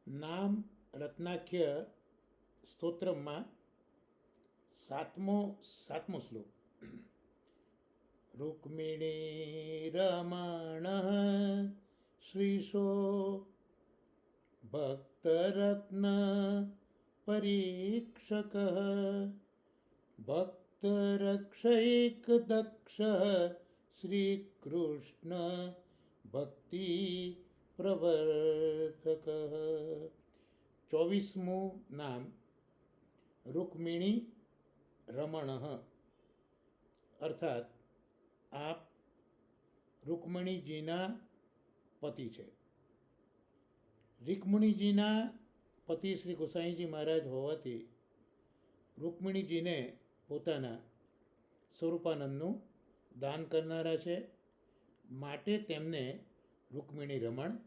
નામ રત્નાખ્ય સ્તોત્રમાં સાતમો શ્લોક. રૂક્મિણી રમણ શ્રીશો ભક્તરત્ન પરીક્ષક ભક્તરક્ષૈક દક્ષ શ્રીકૃષ્ણ ભક્તિ પ્રવર્તક. 24મું નામ રૂક્મિણી રમણ, અર્થાત આપ રૂક્મિણીજીના પતિ છે. રૂક્મિણીજીના પતિ શ્રી ગોસાઈજી મહારાજ હોવાથી રૂક્મિણીજીને પોતાના સ્વરૂપાનંદનું દાન કરનારા છે, માટે તેમને રૂક્મિણી રમણ